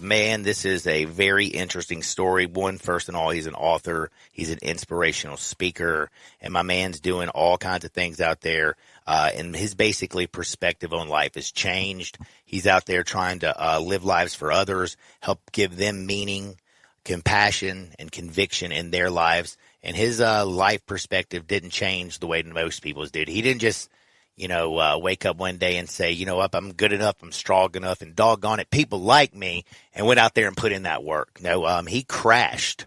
man, this is a very interesting story. One, first and all, he's an author. He's an inspirational speaker. And my man's doing all kinds of things out there. And his basically perspective on life has changed. He's out there trying to live lives for others, help give them meaning, compassion, and conviction in their lives. And his life perspective didn't change the way most people's did. He didn't just wake up one day and say, I'm good enough, I'm strong enough, and doggone it, people like me, and went out there and put in that work. No, he crashed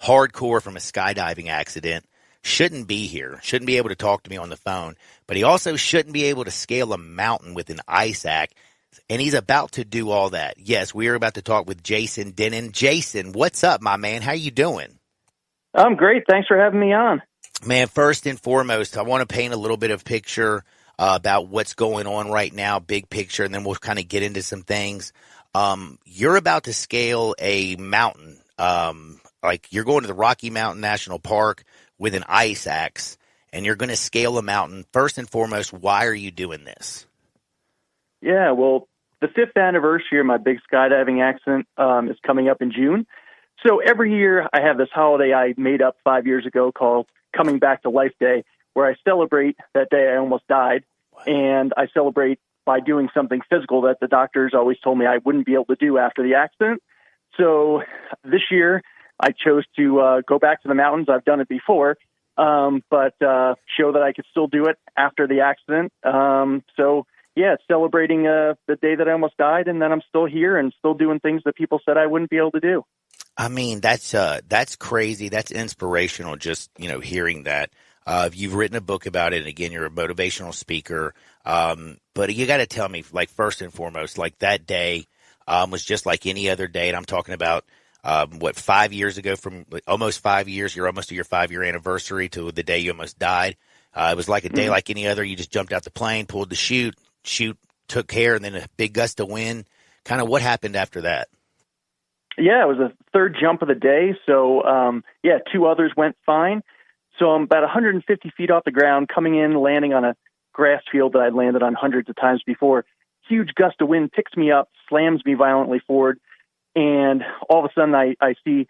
hardcore from a skydiving accident. Shouldn't be here, shouldn't be able to talk to me on the phone, but he also shouldn't be able to scale a mountain with an ice axe, and he's about to do all that. Yes, we are about to talk with Jason Dennen. Jason, what's up, my man? How you doing? I'm great. Thanks for having me on. Man, first and foremost, I want to paint a little bit of picture about what's going on right now, big picture, and then we'll kind of get into some things. You're about to scale a mountain, like you're going to the Rocky Mountain National Park with an ice axe, and you're going to scale a mountain. First and foremost, why are you doing this? Yeah, well, the 5th anniversary of my big skydiving accident is coming up in June. So every year I have this holiday I made up 5 years ago called Coming Back to Life Day, where I celebrate that day I almost died, and I celebrate by doing something physical that the doctors always told me I wouldn't be able to do after the accident. So this year I chose to go back to the mountains. I've done it before, but show that I could still do it after the accident. It's celebrating the day that I almost died, and then I'm still here and still doing things that people said I wouldn't be able to do. I mean, that's crazy. That's inspirational. Just, hearing that. You've written a book about it. And again, you're a motivational speaker. But you got to tell me, like, first and foremost, like that day, was just like any other day. And I'm talking about, 5 years ago, from almost 5 years, you're almost to your 5-year anniversary to the day you almost died. It was like a day like any other. You just jumped out the plane, pulled the chute, took care, and then a big gust of wind. Kind of what happened after that? Yeah, it was the third jump of the day. So, 2 others went fine. So I'm about 150 feet off the ground, coming in, landing on a grass field that I'd landed on hundreds of times before. Huge gust of wind picks me up, slams me violently forward, and all of a sudden I see,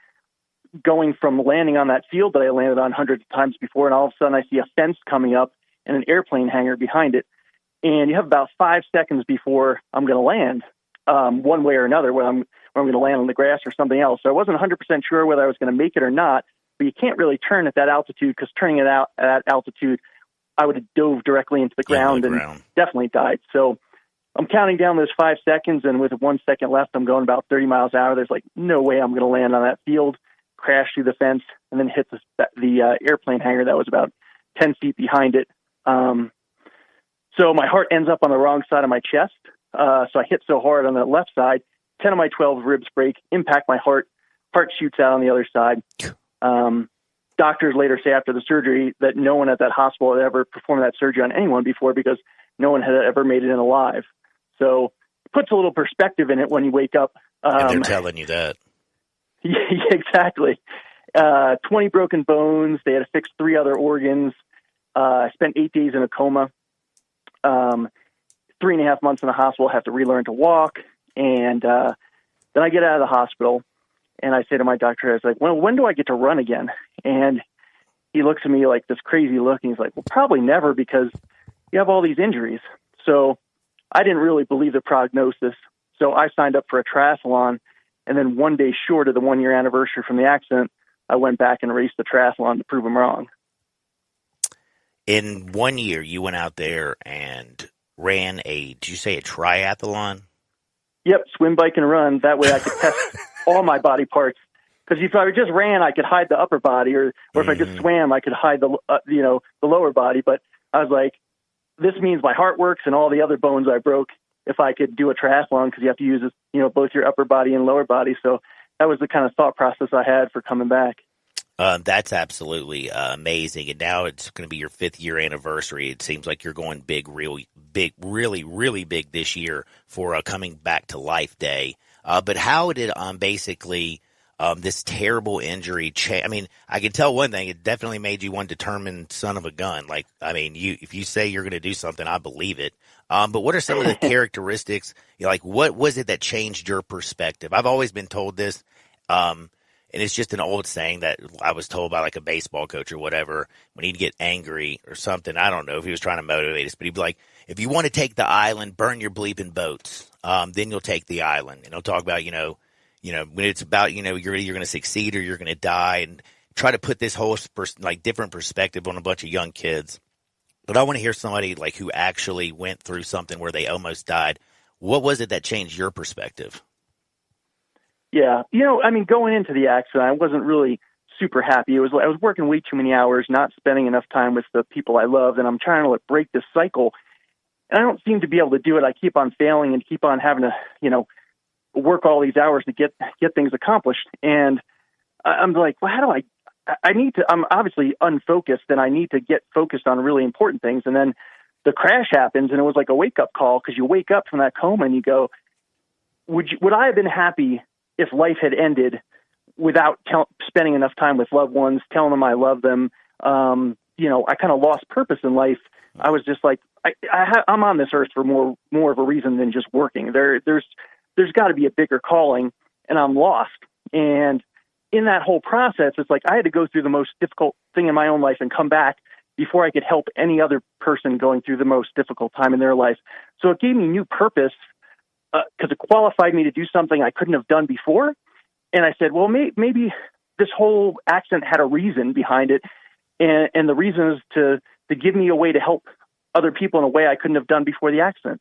going from landing on that field that I landed on hundreds of times before, and all of a sudden I see a fence coming up and an airplane hangar behind it. And you have about 5 seconds before I'm going to land, one way or another, whether I'm going to land on the grass or something else. So I wasn't 100% sure whether I was going to make it or not, but you can't really turn at that altitude, because turning it out at that altitude, I would have dove directly into the ground and definitely died. So I'm counting down those 5 seconds, and with 1 second left, I'm going about 30 miles an hour. There's like no way I'm going to land on that field, crash through the fence, and then hit the airplane hangar that was about 10 feet behind it. So my heart ends up on the wrong side of my chest. So I hit so hard on the left side, 10 of my 12 ribs break, impact my heart shoots out on the other side. Doctors later say after the surgery that no one at that hospital had ever performed that surgery on anyone before, because no one had ever made it in alive. So it puts a little perspective in it when you wake up. And they're telling you that. Yeah, exactly. 20 broken bones. They had to fix 3 other organs. I spent 8 days in a coma. 3.5 months in the hospital, have to relearn to walk. And then I get out of the hospital, and I say to my doctor, I was like, well, when do I get to run again? And he looks at me like this crazy look, and he's like, well, probably never, because you have all these injuries. So I didn't really believe the prognosis. So I signed up for a triathlon, and then 1 day short of the 1-year anniversary from the accident, I went back and raced the triathlon to prove him wrong. In 1 year, you went out there and ran did you say a triathlon? Yep, swim, bike, and run. That way I could test all my body parts. Because if I just ran, I could hide the upper body, or if I just swam, I could hide the lower body. But I was like, this means my heart works and all the other bones I broke if I could do a triathlon, because you have to use both your upper body and lower body. So that was the kind of thought process I had for coming back. That's absolutely amazing. And now it's going to be your 5th year anniversary. It seems like you're going really big this year for Coming Back to Life Day. But how did basically this terrible injury. I mean, I can tell one thing. It definitely made you one determined son of a gun. Like, I mean, if you say you're going to do something, I believe it. But what are some of the characteristics? Like, what was it that changed your perspective? I've always been told this, and it's just an old saying that I was told by like a baseball coach or whatever. When he'd get angry or something, I don't know if he was trying to motivate us, but he'd be like, if you want to take the island, burn your bleeping boats. Then you'll take the island. And he'll talk about, when it's about, you're either going to succeed or you're going to die, and try to put this whole different perspective on a bunch of young kids. But I want to hear somebody like who actually went through something where they almost died. What was it that changed your perspective? Yeah. I mean, going into the accident, I wasn't really super happy. I was working way too many hours, not spending enough time with the people I loved, and I'm trying to break this cycle. And I don't seem to be able to do it. I keep on failing and keep on having to, work all these hours to get things accomplished. And I'm like, well, how do I'm obviously unfocused, and I need to get focused on really important things. And then the crash happens, and it was like a wake up call, because you wake up from that coma and you go, would I have been happy if life had ended without spending enough time with loved ones, telling them I love them? I kind of lost purpose in life. I was just like, I'm on this earth for more of a reason than just working. There's got to be a bigger calling, and I'm lost. And in that whole process, it's like I had to go through the most difficult thing in my own life and come back before I could help any other person going through the most difficult time in their life. So it gave me new purpose, because it qualified me to do something I couldn't have done before. And I said, well, maybe this whole accident had a reason behind it. And the reason is to give me a way to help other people in a way I couldn't have done before the accident.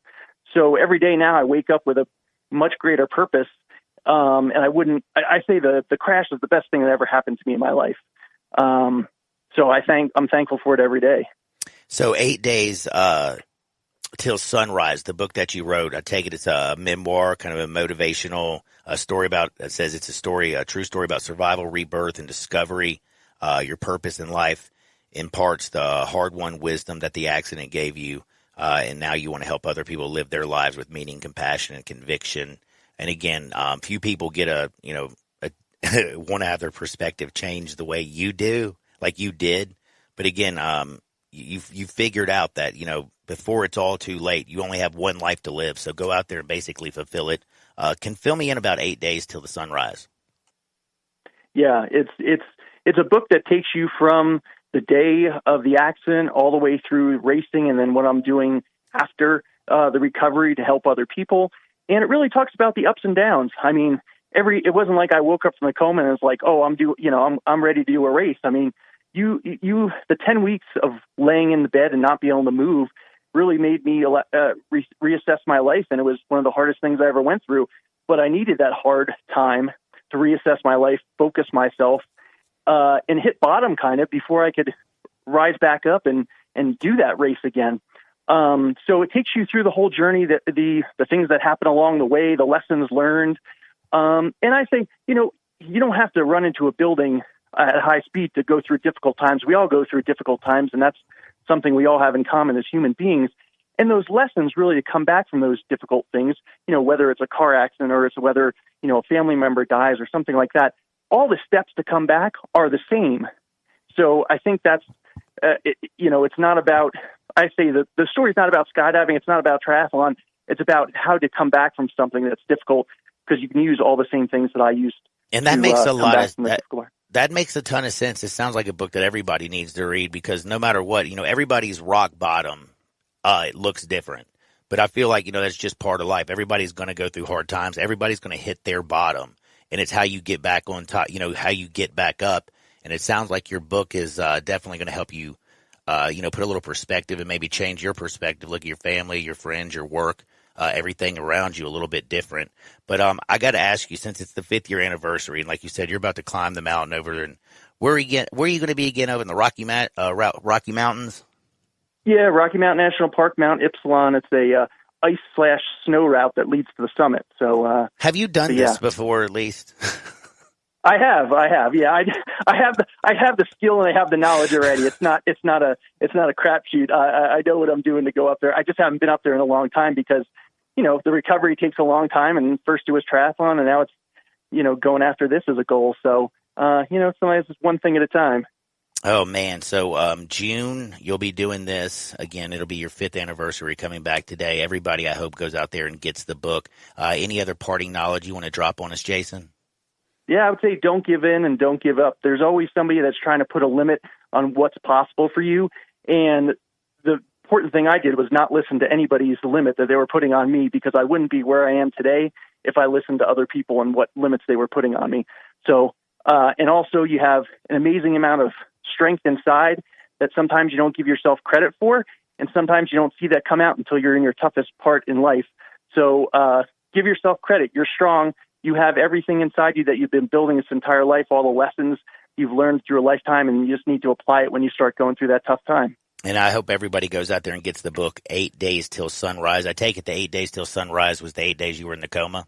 So every day now I wake up with a much greater purpose. And I say the crash is the best thing that ever happened to me in my life. So I'm thankful for it every day. So 8 days, till sunrise, the book that you wrote, I take it it's a memoir, kind of a motivational story about, it says it's a true story about survival, rebirth, and discovery, your purpose in life, imparts the hard-won wisdom that the accident gave you, and now you want to help other people live their lives with meaning, compassion, and conviction. And again, few people get want to have their perspective change the way you do, like you did. But again, you figured out that, before it's all too late, you only have one life to live. So go out there and basically fulfill it. Can fill me in about 8 days till the sunrise. Yeah, it's a book that takes you from the day of the accident all the way through racing, and then what I'm doing after the recovery to help other people. And it really talks about the ups and downs. I mean, it wasn't like I woke up from the coma and it was like, oh, I'm ready to do a race. I mean, the 10 weeks of laying in the bed and not being able to move really made me reassess my life. And it was one of the hardest things I ever went through, but I needed that hard time to reassess my life, focus myself, and hit bottom kind of before I could rise back up and do that race again. So it takes you through the whole journey, the things that happen along the way, the lessons learned. And I think, you don't have to run into a building at high speed to go through difficult times. We all go through difficult times, and that's something we all have in common as human beings. And those lessons really to come back from those difficult things, whether it's a car accident or it's whether, a family member dies or something like that, all the steps to come back are the same. So I think that's, it's not about, I say that the story's not about skydiving. It's not about triathlon. It's about how to come back from something that's difficult, because you can use all the same things that I used. And that makes that makes a ton of sense. It sounds like a book that everybody needs to read, because no matter what, everybody's rock bottom, it looks different. But I feel like, that's just part of life. Everybody's going to go through hard times. Everybody's going to hit their bottom. And it's how you get back on top, how you get back up. And it sounds like your book is definitely going to help you, put a little perspective and maybe change your perspective. Look at your family, your friends, your work, everything around you a little bit different. But I got to ask you, since it's the 5th year anniversary, and like you said, you're about to climb the mountain over there. And where are you going to be again, over in the Rocky Mountains? Yeah, Rocky Mountain National Park, Mount Ypsilon. It's a ice/snow route that leads to the summit. So, have you done this before, at least? I have. Yeah, I have the skill and I have the knowledge already. It's not a crapshoot. I know what I'm doing to go up there. I just haven't been up there in a long time because, the recovery takes a long time. And first it was triathlon, and now it's going after this as a goal. So, sometimes it's one thing at a time. Oh man. So, June, you'll be doing this again. It'll be your 5th anniversary coming back today. Everybody, I hope, goes out there and gets the book. Any other parting knowledge you want to drop on us, Jason? Yeah, I would say don't give in and don't give up. There's always somebody that's trying to put a limit on what's possible for you. And the important thing I did was not listen to anybody's limit that they were putting on me, because I wouldn't be where I am today if I listened to other people and what limits they were putting on me. So, and also you have an amazing amount of strength inside that sometimes you don't give yourself credit for. And sometimes you don't see that come out until you're in your toughest part in life. So give yourself credit. You're strong. You have everything inside you that you've been building this entire life, all the lessons you've learned through a lifetime, and you just need to apply it when you start going through that tough time. And I hope everybody goes out there and gets the book, 8 Days Till Sunrise. I take it the 8 Days Till Sunrise was the 8 days you were in the coma?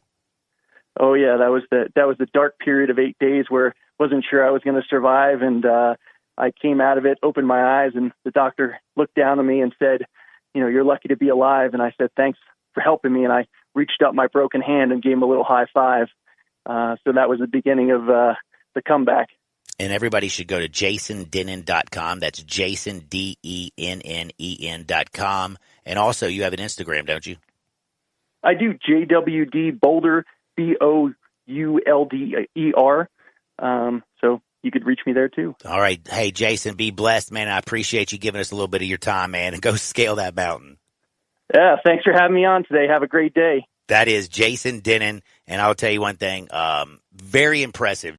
Oh, yeah, that was the dark period of 8 days where I wasn't sure I was going to survive, and I came out of it, opened my eyes, and the doctor looked down on me and said, you're lucky to be alive. And I said, thanks for helping me. And I reached up my broken hand and gave him a little high five. So that was the beginning of the comeback. And everybody should go to jasondennen.com. That's Jason, DENNEN.com. And also, you have an Instagram, don't you? I do, JWD Boulder, BOULDER. So you could reach me there, too. All right. Hey, Jason, be blessed, man. I appreciate you giving us a little bit of your time, man, and go scale that mountain. Yeah, thanks for having me on today. Have a great day. That is Jason Dennen, and I'll tell you one thing, very impressive.